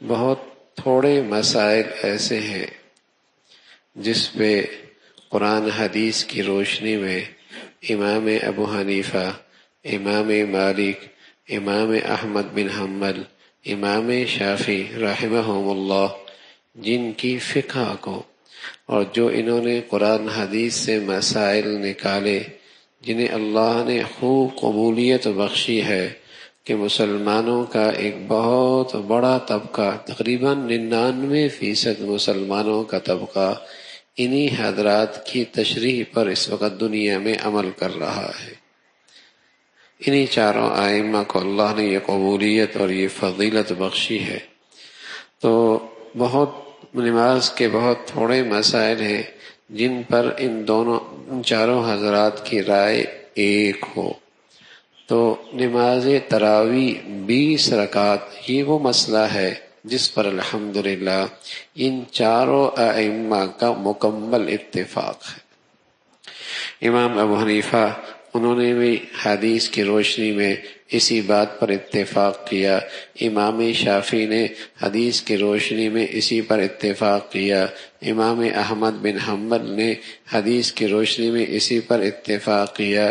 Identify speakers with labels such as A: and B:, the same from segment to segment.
A: بہت تھوڑے مسائل ایسے ہیں جس پہ قرآن حدیث کی روشنی میں امام ابو حنیفہ، امام مالک، امام احمد بن حنبل، امام شافعی رحمہم اللہ، جن کی فقہ کو اور جو انہوں نے قرآن حدیث سے مسائل نکالے، جنہیں اللہ نے خوب قبولیت بخشی ہے کہ مسلمانوں کا ایک بہت بڑا طبقہ، تقریباً 99% مسلمانوں کا طبقہ انہی حضرات کی تشریح پر اس وقت دنیا میں عمل کر رہا ہے۔ انہی چاروں ائمہ کو اللہ نے یہ قبولیت اور یہ فضیلت بخشی ہے۔ تو نماز کے بہت تھوڑے مسائل ہیں جن پر ان چاروں حضرات کی رائے ایک ہو۔ تو نماز تراویح 20 رکعت یہ وہ مسئلہ ہے جس پر الحمدللہ ان چاروں ائمہ کا مکمل اتفاق ہے۔ امام ابو حنیفہ انہوں نے بھی حدیث کی روشنی میں اسی بات پر اتفاق کیا، امام شافعی نے حدیث کی روشنی میں اسی پر اتفاق کیا، امام احمد بن حنبل نے حدیث کی روشنی میں اسی پر اتفاق کیا،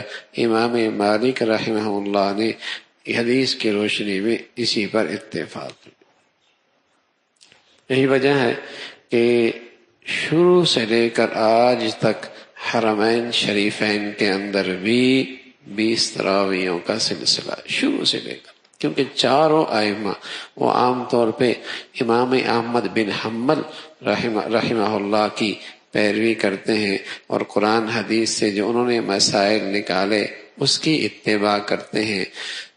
A: امام مالک رحمہ اللہ نے حدیث کی روشنی میں اسی پر اتفاق کیا۔ یہی وجہ ہے کہ شروع سے لے کر آج تک حرمین شریفین کے اندر بھی 20 تراویحوں کا سلسلہ شروع سے لے کر، کیونکہ چاروں ائمہ وہ عام طور پہ امام احمد بن حنبل رحمہ اللہ کی پیروی کرتے ہیں اور قرآن حدیث سے جو انہوں نے مسائل نکالے اس کی اتباع کرتے ہیں۔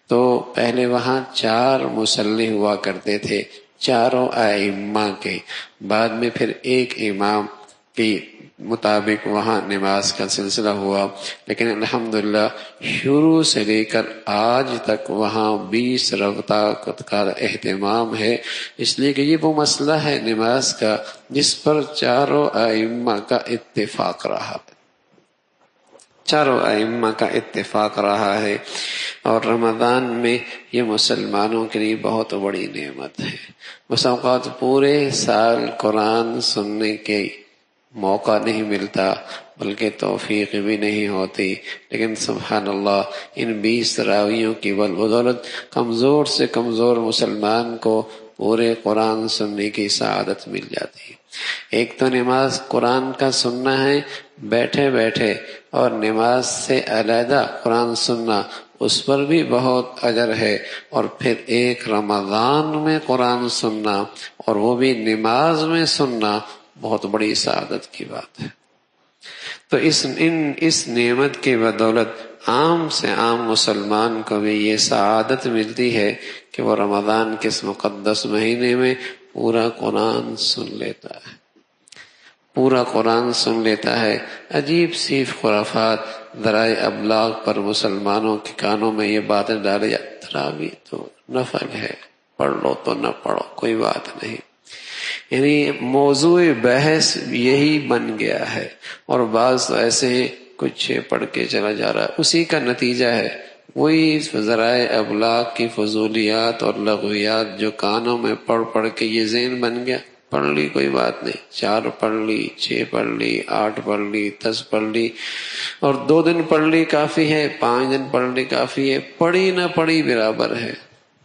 A: تو پہلے وہاں 4 مصلی ہوا کرتے تھے چاروں ائمہ کے، بعد میں پھر ایک امام کی مطابق وہاں نماز کا سلسلہ ہوا، لیکن الحمدللہ شروع سے لے کر آج تک وہاں 20 رکعت کا اہتمام ہے، اس لیے کہ یہ وہ مسئلہ ہے نماز کا جس پر چاروں ائمہ کا اتفاق رہا ہے، چاروں ائمہ کا اتفاق رہا ہے۔ اور رمضان میں یہ مسلمانوں کے لیے بہت بڑی نعمت ہے۔ بس اوقات پورے سال قرآن سننے کے موقع نہیں ملتا، بلکہ توفیق بھی نہیں ہوتی، لیکن سبحان اللہ ان 20 تراویحوں کی بدولت کمزور سے کمزور مسلمان کو پورے قرآن سننے کی سعادت مل جاتی ہے۔ ایک تو نماز قرآن کا سننا ہے بیٹھے بیٹھے، اور نماز سے علیحدہ قرآن سننا اس پر بھی بہت اجر ہے، اور پھر ایک رمضان میں قرآن سننا اور وہ بھی نماز میں سننا بہت بڑی سعادت کی بات ہے۔ تو اس نعمت کی بدولت عام سے عام مسلمان کو بھی یہ سعادت ملتی ہے کہ وہ رمضان کے اس مقدس مہینے میں پورا قرآن سن لیتا ہے، پورا قرآن سن لیتا ہے۔ عجیب سی خرافات ذرائع ابلاغ پر مسلمانوں کے کانوں میں یہ باتیں ڈالے جاتی، تراویح تو نفل ہے، پڑھ لو تو نہ پڑھو کوئی بات نہیں، یعنی موضوع بحث یہی بن گیا ہے۔ اور بعض تو ایسے ہیں کچھ پڑھ کے چلا جا رہا ہے، اسی کا نتیجہ ہے وہی ذرائع ابلاغ کی فضولیات اور لغویات جو کانوں میں پڑھ پڑھ کے یہ ذہن بن گیا، پڑھ لی کوئی بات نہیں، 4 پڑھ لی، 6 پڑھ لی، 8 پڑھ لی، 10 پڑھ لی، اور 2 دن پڑھ لی کافی ہے، 5 دن پڑھ لی کافی ہے، پڑھی نہ پڑھی برابر ہے۔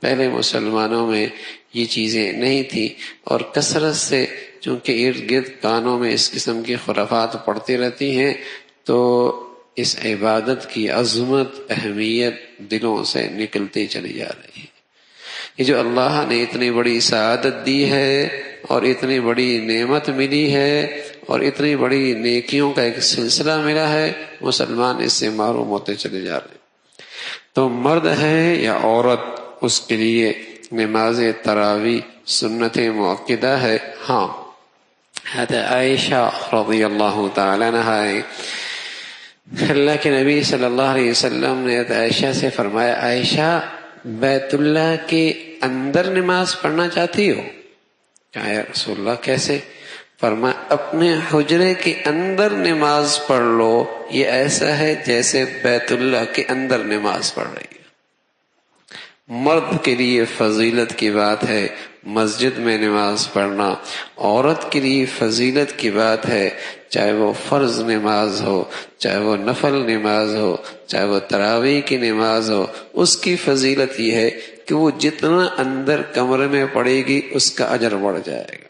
A: پہلے مسلمانوں میں یہ چیزیں نہیں تھی، اور کثرت سے چونکہ ارد گرد کانوں میں اس قسم کی خرافات پڑتی رہتی ہیں، تو اس عبادت کی عظمت اہمیت دلوں سے نکلتی چلی جا رہی ہے۔ یہ جو اللہ نے اتنی بڑی سعادت دی ہے اور اتنی بڑی نعمت ملی ہے اور اتنی بڑی نیکیوں کا ایک سلسلہ ملا ہے، مسلمان اس سے محروم ہوتے چلے جا رہے ہیں۔ تو مرد ہے یا عورت، اس کے لیے نماز تراویح سنت مؤکدہ ہے۔ ہاں، حضرت عائشہ رضی اللہ تعالی عنہا ہے، اللہ کے نبی صلی اللہ علیہ وسلم نے حضرت عائشہ سے فرمایا، عائشہ بیت اللہ کے اندر نماز پڑھنا چاہتی ہو؟ کہا یا رسول اللہ کیسے؟ فرمایا اپنے حجرے کے اندر نماز پڑھ لو، یہ ایسا ہے جیسے بیت اللہ کے اندر نماز پڑھ رہی ہے۔ مرد کے لیے فضیلت کی بات ہے مسجد میں نماز پڑھنا، عورت کے لیے فضیلت کی بات ہے چاہے وہ فرض نماز ہو، چاہے وہ نفل نماز ہو، چاہے وہ تراویح کی نماز ہو، اس کی فضیلت یہ ہے کہ وہ جتنا اندر کمرے میں پڑے گی اس کا اجر بڑھ جائے گا۔